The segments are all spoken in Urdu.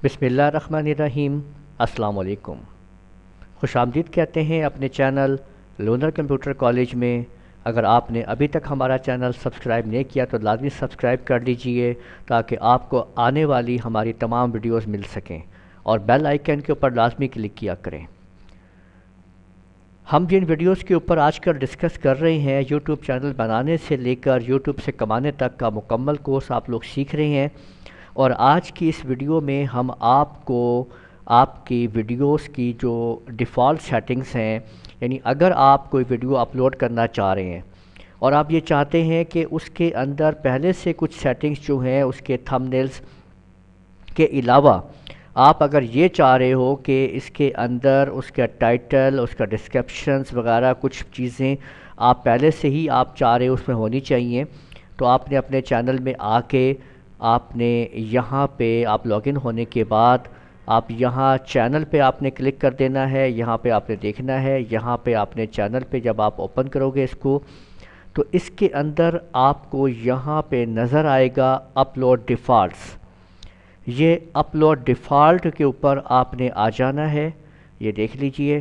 بسم اللہ الرحمن الرحیم۔ السلام علیکم۔ خوش آمدید کہتے ہیں اپنے چینل لونر کمپیوٹر کالج میں۔ اگر آپ نے ابھی تک ہمارا چینل سبسکرائب نہیں کیا تو لازمی سبسکرائب کر لیجئے تاکہ آپ کو آنے والی ہماری تمام ویڈیوز مل سکیں، اور بیل آئیکن کے اوپر لازمی کلک کیا کریں۔ ہم جن ویڈیوز کے اوپر آج کل ڈسکس کر رہے ہیں، یوٹیوب چینل بنانے سے لے کر یوٹیوب سے کمانے تک کا مکمل کورس آپ لوگ سیکھ رہے ہیں، اور آج کی اس ویڈیو میں ہم آپ کو آپ کی ویڈیوز کی جو ڈیفالٹ سیٹنگز ہیں، یعنی اگر آپ کوئی ویڈیو اپلوڈ کرنا چاہ رہے ہیں اور آپ یہ چاہتے ہیں کہ اس کے اندر پہلے سے کچھ سیٹنگز جو ہیں اس کے تھمبنیلز کے علاوہ آپ اگر یہ چاہ رہے ہو کہ اس کے اندر اس کا ٹائٹل، اس کا ڈسکرپشنز وغیرہ کچھ چیزیں آپ پہلے سے ہی آپ چاہ رہے ہو اس میں ہونی چاہیے، تو آپ نے اپنے چینل میں آ کے آپ نے یہاں پہ آپ لاگ ان ہونے کے بعد آپ یہاں چینل پہ آپ نے کلک کر دینا ہے۔ یہاں پہ آپ نے دیکھنا ہے، یہاں پہ آپ نے چینل پہ جب آپ اوپن کرو گے اس کو تو اس کے اندر آپ کو یہاں پہ نظر آئے گا اپلوڈ ڈیفالٹس۔ یہ اپلوڈ ڈیفالٹ کے اوپر آپ نے آ جانا ہے، یہ دیکھ لیجئے،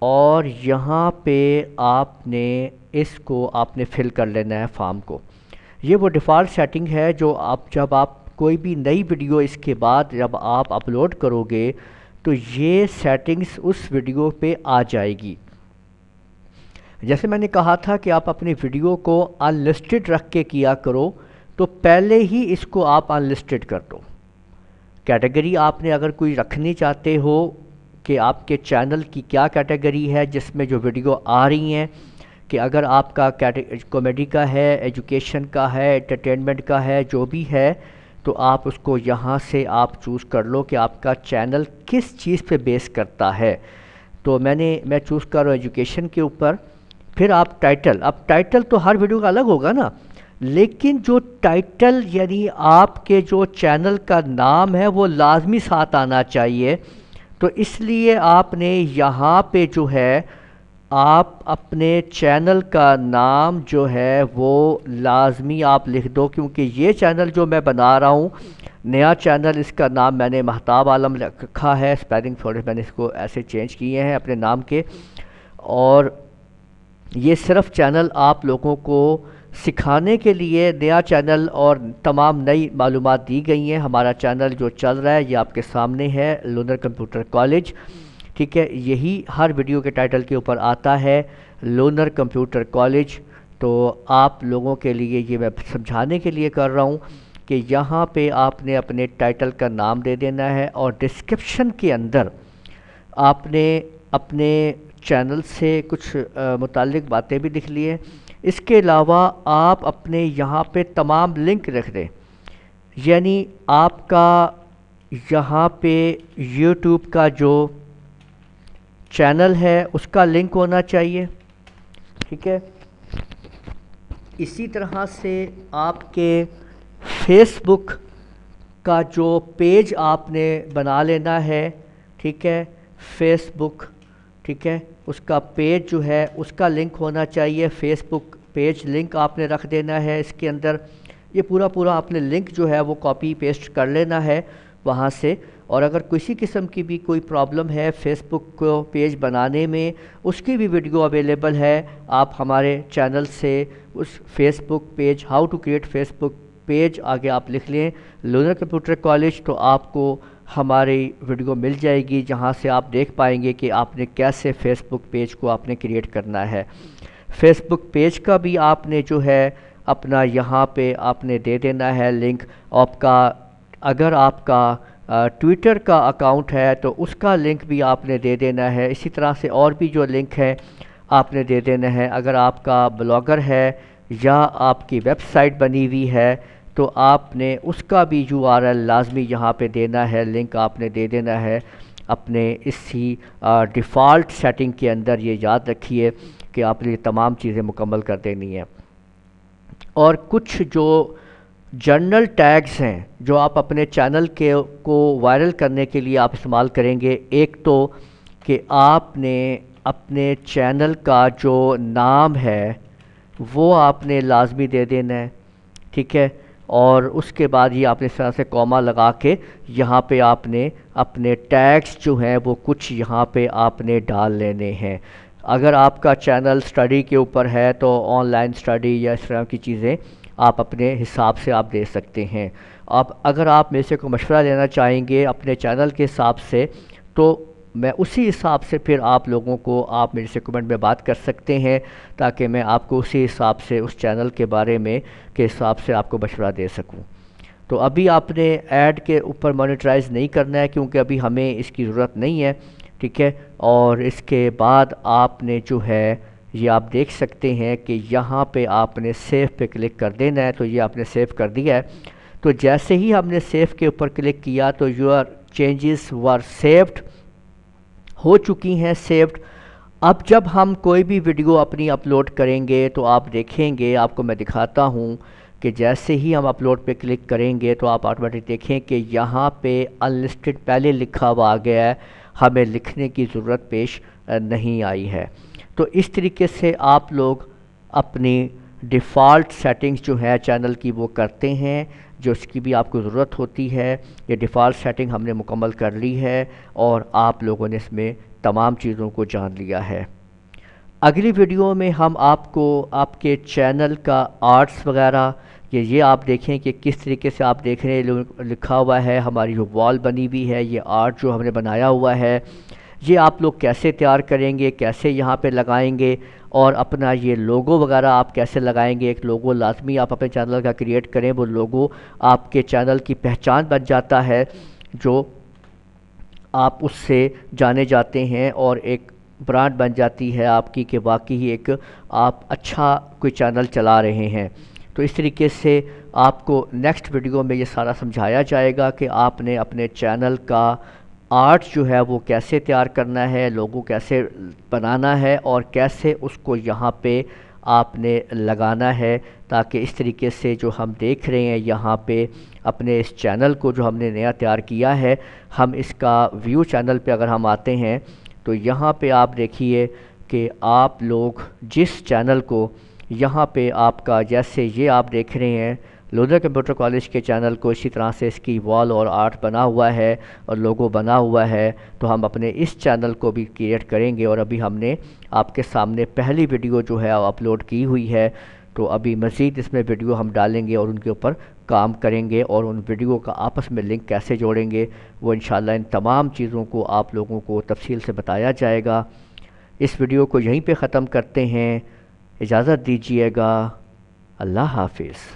اور یہاں پہ آپ نے اس کو آپ نے فل کر لینا ہے فارم کو۔ یہ وہ ڈیفالٹ سیٹنگ ہے جو جب آپ کوئی بھی نئی ویڈیو اس کے بعد جب آپ اپلوڈ کرو گے تو یہ سیٹنگز اس ویڈیو پہ آ جائے گی۔ جیسے میں نے کہا تھا کہ آپ اپنی ویڈیو کو ان لسٹڈ رکھ کے کیا کرو، تو پہلے ہی اس کو آپ ان لسٹڈ کر دو۔ کیٹیگری آپ نے اگر کوئی رکھنی چاہتے ہو کہ آپ کے چینل کی کیا کیٹیگری ہے جس میں جو ویڈیو آ رہی ہیں، کہ اگر آپ کا کامیڈی کا ہے، ایجوکیشن کا ہے، انٹرٹینمنٹ کا ہے، جو بھی ہے، تو آپ اس کو یہاں سے آپ چوز کر لو کہ آپ کا چینل کس چیز پہ بیس کرتا ہے۔ تو میں چوز کر رہا ہوں ایجوکیشن کے اوپر۔ پھر آپ ٹائٹل، اب ٹائٹل تو ہر ویڈیو کا الگ ہوگا نا، لیکن جو ٹائٹل یعنی آپ کے جو چینل کا نام ہے وہ لازمی ساتھ آنا چاہیے، تو اس لیے آپ نے یہاں پہ جو ہے آپ اپنے چینل کا نام جو ہے وہ لازمی آپ لکھ دو، کیونکہ یہ چینل جو میں بنا رہا ہوں نیا چینل، اس کا نام میں نے مہتاب عالم رکھا ہے، اسپیلنگ تھوڑے میں نے اس کو ایسے چینج کیے ہیں اپنے نام کے، اور یہ صرف چینل آپ لوگوں کو سکھانے کے لیے نیا چینل اور تمام نئی معلومات دی گئی ہیں۔ ہمارا چینل جو چل رہا ہے یہ آپ کے سامنے ہے، لونر کمپیوٹر کالج، ٹھیک ہے، یہی ہر ویڈیو کے ٹائٹل کے اوپر آتا ہے، لونر کمپیوٹر کالج۔ تو آپ لوگوں کے لیے یہ میں سمجھانے کے لیے کر رہا ہوں کہ یہاں پہ آپ نے اپنے ٹائٹل کا نام دے دینا ہے، اور ڈسکرپشن کے اندر آپ نے اپنے چینل سے کچھ متعلق باتیں بھی لکھ لی ہیں۔ اس کے علاوہ آپ اپنے یہاں پہ تمام لنک رکھ دیں، یعنی آپ کا یہاں پہ یوٹیوب کا جو چینل ہے اس کا لنک ہونا چاہیے، ٹھیک ہے۔ اسی طرح سے آپ کے فیس بک کا جو پیج آپ نے بنا لینا ہے، ٹھیک ہے، فیس بک، ٹھیک ہے، اس کا پیج جو ہے اس کا لنک ہونا چاہیے، فیس بک پیج لنک آپ نے رکھ دینا ہے اس کے اندر۔ یہ پورا آپ نے لنک جو ہے وہ کاپی پیسٹ کر لینا ہے وہاں سے، اور اگر کسی قسم کی بھی کوئی پرابلم ہے فیس بک کو پیج بنانے میں، اس کی بھی ویڈیو اویلیبل ہے، آپ ہمارے چینل سے اس Facebook page, how to create Facebook page, آگے آپ لکھ لیں لونر کمپیوٹر کالج، تو آپ کو ہماری ویڈیو مل جائے گی جہاں سے آپ دیکھ پائیں گے کہ آپ نے کیسے فیس بک پیج کو آپ نے کریٹ کرنا ہے۔ فیس بک پیج کا بھی آپ نے جو ہے اپنا یہاں پہ آپ نے دے دینا ہے لنک، آپ کا اگر آپ کا ٹویٹر کا اکاؤنٹ ہے تو اس کا لنک بھی آپ نے دے دینا ہے، اسی طرح سے اور بھی جو لنک ہے آپ نے دے دینا ہے۔ اگر آپ کا بلاگر ہے یا آپ کی ویب سائٹ بنی ہوئی ہے تو آپ نے اس کا بھی URL لازمی یہاں پہ دینا ہے، لنک آپ نے دے دینا ہے اپنے اسی ڈیفالٹ سیٹنگ کے اندر۔ یہ یاد رکھیے کہ آپ نے یہ تمام چیزیں مکمل کر دینی ہیں۔ اور کچھ جو جنرل ٹیگز ہیں جو آپ اپنے چینل کو وائرل کرنے کے لیے آپ استعمال کریں گے، ایک تو کہ آپ نے اپنے چینل کا جو نام ہے وہ آپ نے لازمی دے دینا ہے، ٹھیک ہے، اور اس کے بعد یہ آپ نے اس طرح سے کوما لگا کے یہاں پہ آپ نے اپنے ٹیگز جو ہیں وہ کچھ یہاں پہ آپ نے ڈال لینے ہیں۔ اگر آپ کا چینل سٹڈی کے اوپر ہے تو آن لائن سٹڈی یا اس طرح کی چیزیں آپ اپنے حساب سے آپ دے سکتے ہیں۔ اگر آپ میرے سے کوئی مشورہ لینا چاہیں گے اپنے چینل کے حساب سے تو میں اسی حساب سے پھر آپ لوگوں کو آپ میرے سے کمنٹ میں بات کر سکتے ہیں تاکہ میں آپ کو اسی حساب سے اس چینل کے بارے میں کے حساب سے آپ کو مشورہ دے سکوں۔ تو ابھی آپ نے ایڈ کے اوپر مانیٹرائز نہیں کرنا ہے کیونکہ ابھی ہمیں اس کی ضرورت نہیں ہے، ٹھیک ہے۔ اور اس کے بعد آپ نے جو ہے یہ آپ دیکھ سکتے ہیں کہ یہاں پہ آپ نے سیو پہ کلک کر دینا ہے، تو یہ آپ نے سیو کر دیا ہے۔ تو جیسے ہی ہم نے سیو کے اوپر کلک کیا تو یور چینجز ور سیوڈ ہو چکی ہیں، سیوڈ۔ اب جب ہم کوئی بھی ویڈیو اپنی اپلوڈ کریں گے تو آپ دیکھیں گے، آپ کو میں دکھاتا ہوں کہ جیسے ہی ہم اپلوڈ پہ کلک کریں گے تو آپ آٹومیٹک دیکھیں کہ یہاں پہ انلسٹڈ پہلے لکھا ہوا آ گیا ہے، ہمیں لکھنے کی ضرورت پیش نہیں آئی ہے۔ تو اس طریقے سے آپ لوگ اپنی ڈیفالٹ سیٹنگز جو ہے چینل کی وہ کرتے ہیں، جو اس کی بھی آپ کو ضرورت ہوتی ہے۔ یہ ڈیفالٹ سیٹنگ ہم نے مکمل کر لی ہے اور آپ لوگوں نے اس میں تمام چیزوں کو جان لیا ہے۔ اگلی ویڈیو میں ہم آپ کو آپ کے چینل کا آرٹس وغیرہ یہ آپ دیکھیں کہ کس طریقے سے آپ دیکھ رہے ہیں لکھا ہوا ہے، ہماری جو وال بنی ہوئی ہے، یہ آرٹ جو ہم نے بنایا ہوا ہے، یہ آپ لوگ کیسے تیار کریں گے، کیسے یہاں پہ لگائیں گے، اور اپنا یہ لوگو وغیرہ آپ کیسے لگائیں گے۔ ایک لوگو لازمی آپ اپنے چینل کا کریٹ کریں، وہ لوگو آپ کے چینل کی پہچان بن جاتا ہے، جو آپ اس سے جانے جاتے ہیں اور ایک برانڈ بن جاتی ہے آپ کی کہ واقعی ایک آپ اچھا کوئی چینل چلا رہے ہیں۔ تو اس طریقے سے آپ کو نیکسٹ ویڈیو میں یہ سارا سمجھایا جائے گا کہ آپ نے اپنے چینل کا آرٹ جو ہے وہ کیسے تیار کرنا ہے، لوگو کیسے بنانا ہے، اور کیسے اس کو یہاں پہ آپ نے لگانا ہے، تاکہ اس طریقے سے جو ہم دیکھ رہے ہیں یہاں پہ اپنے اس چینل کو جو ہم نے نیا تیار کیا ہے، ہم اس کا ویو چینل پہ اگر ہم آتے ہیں تو یہاں پہ آپ دیکھیے کہ آپ لوگ جس چینل کو یہاں پہ آپ کا جیسے یہ آپ دیکھ رہے ہیں لودھا کمپیوٹر کالج کے چینل کو، اسی طرح سے اس کی وال اور آرٹ بنا ہوا ہے اور لوگو بنا ہوا ہے، تو ہم اپنے اس چینل کو بھی کریٹ کریں گے۔ اور ابھی ہم نے آپ کے سامنے پہلی ویڈیو جو ہے اپلوڈ کی ہوئی ہے، تو ابھی مزید اس میں ویڈیو ہم ڈالیں گے اور ان کے اوپر کام کریں گے، اور ان ویڈیو کا آپس میں لنک کیسے جوڑیں گے وہ انشاءاللہ ان تمام چیزوں کو آپ لوگوں کو تفصیل سے بتایا جائے گا۔ اس ویڈیو کو یہیں پہ ختم کرتے ہیں، اجازت دیجیے گا، اللہ حافظ۔